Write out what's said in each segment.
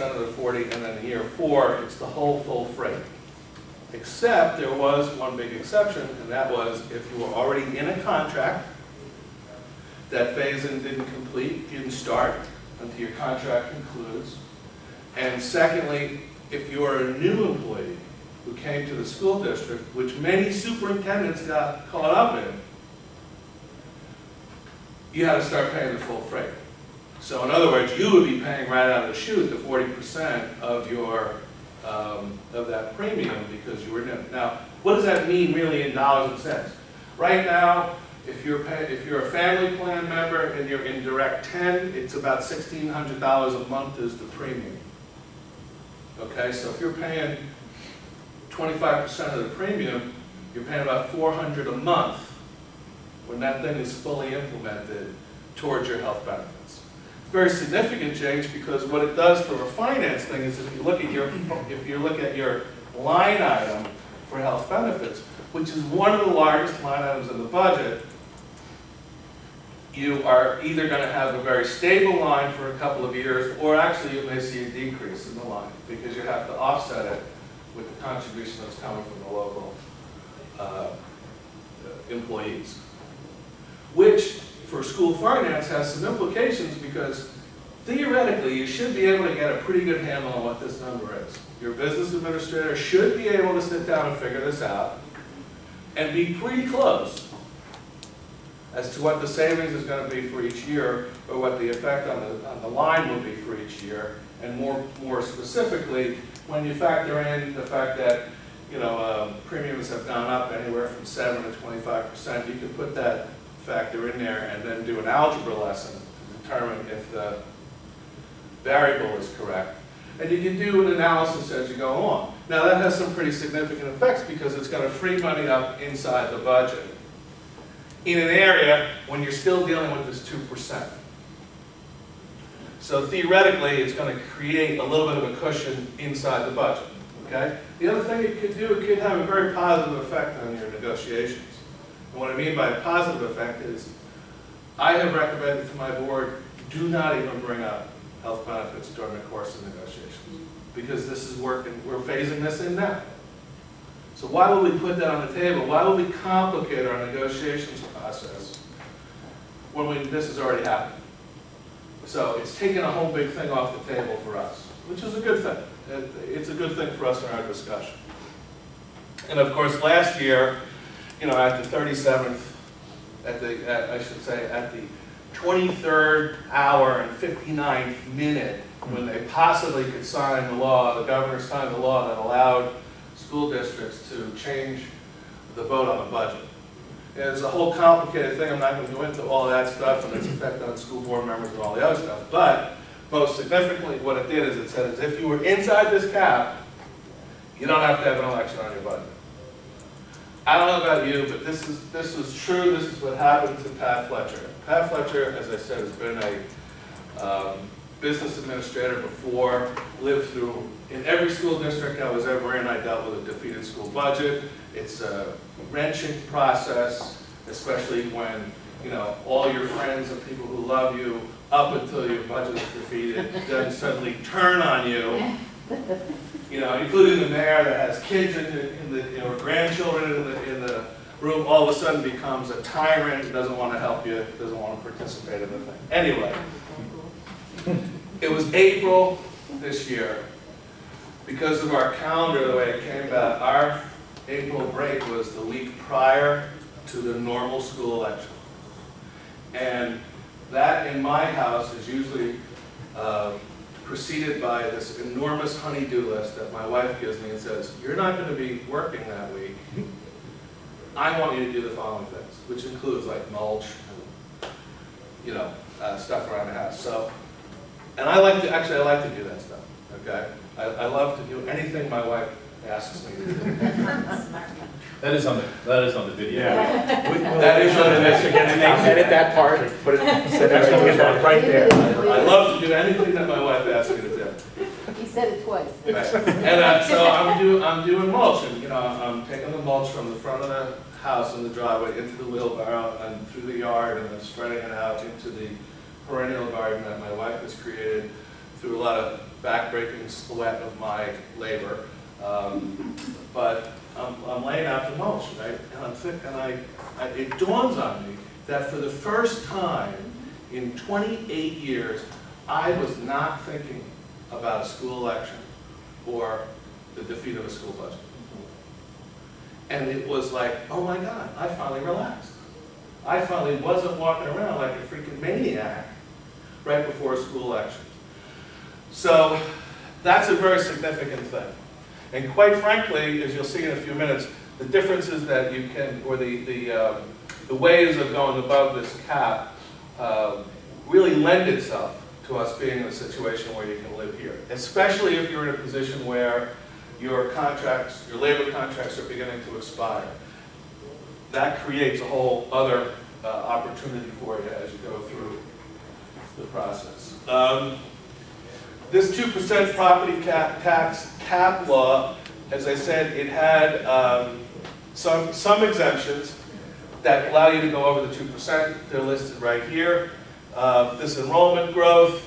of the 40, and then in year 4, it's the whole full freight. Except there was one big exception, and that was if you were already in a contract, that phase-in didn't complete, didn't start until your contract concludes. And secondly, if you are a new employee who came to the school district, which many superintendents got caught up in, you had to start paying the full freight. So in other words, you would be paying right out of the chute the 40% of your of that premium because you were new. Now, what does that mean really in dollars and cents? Right now, if you're a family plan member and you're in Direct 10, it's about $1,600 a month is the premium. Okay, so if you're paying 25% of the premium, you're paying about $400 a month when that thing is fully implemented towards your health benefits. Very significant change because what it does for a finance thing is if you look at your line item for health benefits, which is one of the largest line items in the budget, you are either going to have a very stable line for a couple of years, or actually you may see a decrease in the line because you have to offset it with the contribution that's coming from the local employees. Which, for school finance, has some implications because theoretically you should be able to get a pretty good handle on what this number is. Your business administrator should be able to sit down and figure this out and be pretty close as to what the savings is going to be for each year, or what the effect on the line will be for each year, and more specifically, when you factor in the fact that premiums have gone up anywhere from 7 to 25%, you can put that factor in there and then do an algebra lesson to determine if the variable is correct. And you can do an analysis as you go along. Now that has some pretty significant effects because it's going to free money up inside the budget in an area when you're still dealing with this 2%. So theoretically, it's going to create a little bit of a cushion inside the budget. Okay? The other thing it could do, it could have a very positive effect on your negotiations. And what I mean by a positive effect is, I have recommended to my board, do not even bring up health benefits during the course of negotiations, because this is working, we're phasing this in now. So why would we put that on the table? Why would we complicate our negotiations process when this has already happened? So it's taken a whole big thing off the table for us, which is a good thing. It's a good thing for us in our discussion. And of course, last year, at the 37th, at the 23rd hour and 59th minute, when they possibly could sign the law, the governor signed the law that allowed school districts to change the vote on the budget. And it's a whole complicated thing. I'm not going to go into all of that stuff and its effect on school board members and all the other stuff. But most significantly, what it did is it said, if you were inside this cap, you don't have to have an election on your budget. I don't know about you, but this was true. This is what happened to Pat Fletcher. Pat Fletcher, as I said, has been a business administrator before, lived through, in every school district I was ever in, I dealt with a defeated school budget. It's a wrenching process, especially when, all your friends and people who love you up until your budget is defeated, then suddenly turn on you. Including the mayor that has kids or grandchildren in the room, all of a sudden becomes a tyrant, doesn't want to help you, doesn't want to participate in the thing. Anyway, it was April this year. Because of our calendar, the way it came about, our April break was the week prior to the normal school election. And that in my house is usually preceded by this enormous honey-do list that my wife gives me and says, you're not going to be working that week. I want you to do the following things, which includes like mulch and stuff around the house. So, and I like to do that stuff. Okay, I love to do anything my wife asks me to do. That is on the video. Yeah. That is on the video. Edit that part. Put it. Send it right there. I love to do anything that my wife asks me to do. He said it twice. Right. And so I'm doing mulch, and I'm taking the mulch from the front of the house in the driveway into the wheelbarrow and through the yard, and then spreading it out into the perennial garden that my wife has created through a lot of backbreaking sweat of my labor. But I'm laying out the mulch, right? And I'm thinking, it dawns on me that for the first time in 28 years, I was not thinking about a school election or the defeat of a school budget. And it was like, oh my God, I finally relaxed. I finally wasn't walking around like a freaking maniac right before a school election. So that's a very significant thing. And quite frankly, as you'll see in a few minutes, the differences that you can, or the ways of going above this cap really lend itself to us being in a situation where you can live here. Especially if you're in a position where your contracts, your labor contracts are beginning to expire. That creates a whole other opportunity for you as you go through the process. This 2% property tax cap law, as I said, it had some exemptions that allow you to go over the 2%. They're listed right here. This enrollment growth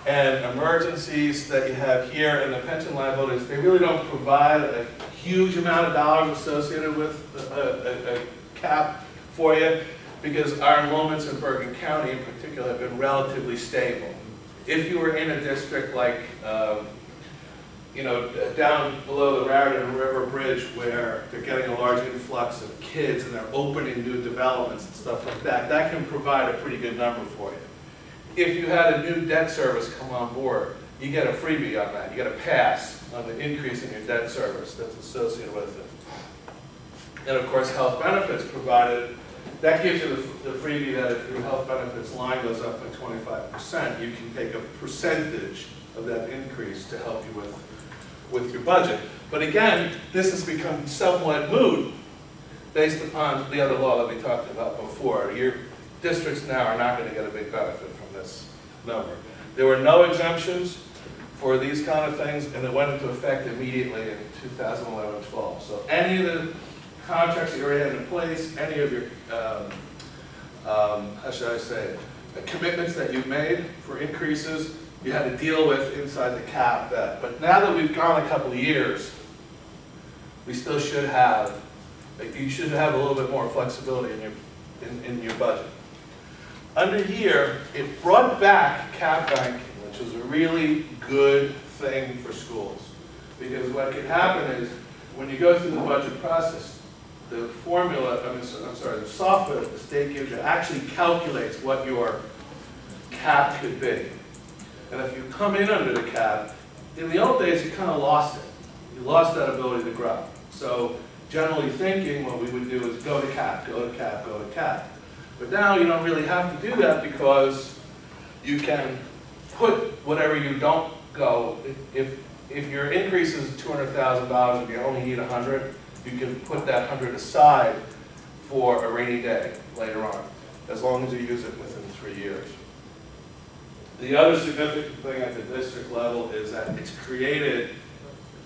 and emergencies that you have here and the pension liabilities, they really don't provide a huge amount of dollars associated with a cap for you, because our enrollments in Bergen County in particular have been relatively stable. If you were in a district like, you know, down below the Raritan River Bridge where they're getting a large influx of kids and they're opening new developments and stuff like that, that can provide a pretty good number for you. If you had a new debt service come on board, you get a freebie on that. You get a pass on the increase in your debt service that's associated with it. And of course, health benefits provided, that gives you the freebie that if your health benefits line goes up by 25%, you can take a percentage of that increase to help you with your budget. But again, this has become somewhat moot based upon the other law that we talked about before. Your districts now are not going to get a big benefit from this number. There were no exemptions for these kind of things, and it went into effect immediately in 2011-12. So any of the contracts that you already had in place, any of your, how should I say, commitments that you've made for increases, you had to deal with inside the cap. But now that we've gone a couple of years, we still should have, you should have a little bit more flexibility in your budget. Under here, it brought back cap banking, which was a really good thing for schools. Because what can happen is, when you go through the budget process, the formula, the software that the state gives you actually calculates what your cap could be. And if you come in under the cap, in the old days you kind of lost it. You lost that ability to grow. So generally thinking, what we would do is go to cap, go to cap, go to cap. But now you don't really have to do that, because you can put whatever you don't go, if your increase is $200,000 and you only need 100, you can put that 100 aside for a rainy day later on, as long as you use it within 3 years. The other significant thing at the district level is that it's created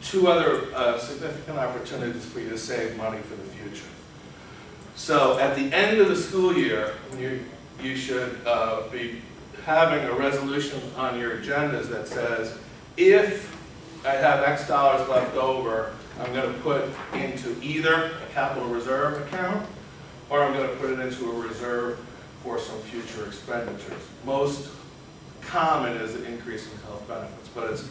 two other significant opportunities for you to save money for the future. So at the end of the school year, you should be having a resolution on your agendas that says, if I have X dollars left over, I'm going to put into either a capital reserve account, or I'm going to put it into a reserve for some future expenditures. Most common is the increase in health benefits, but it's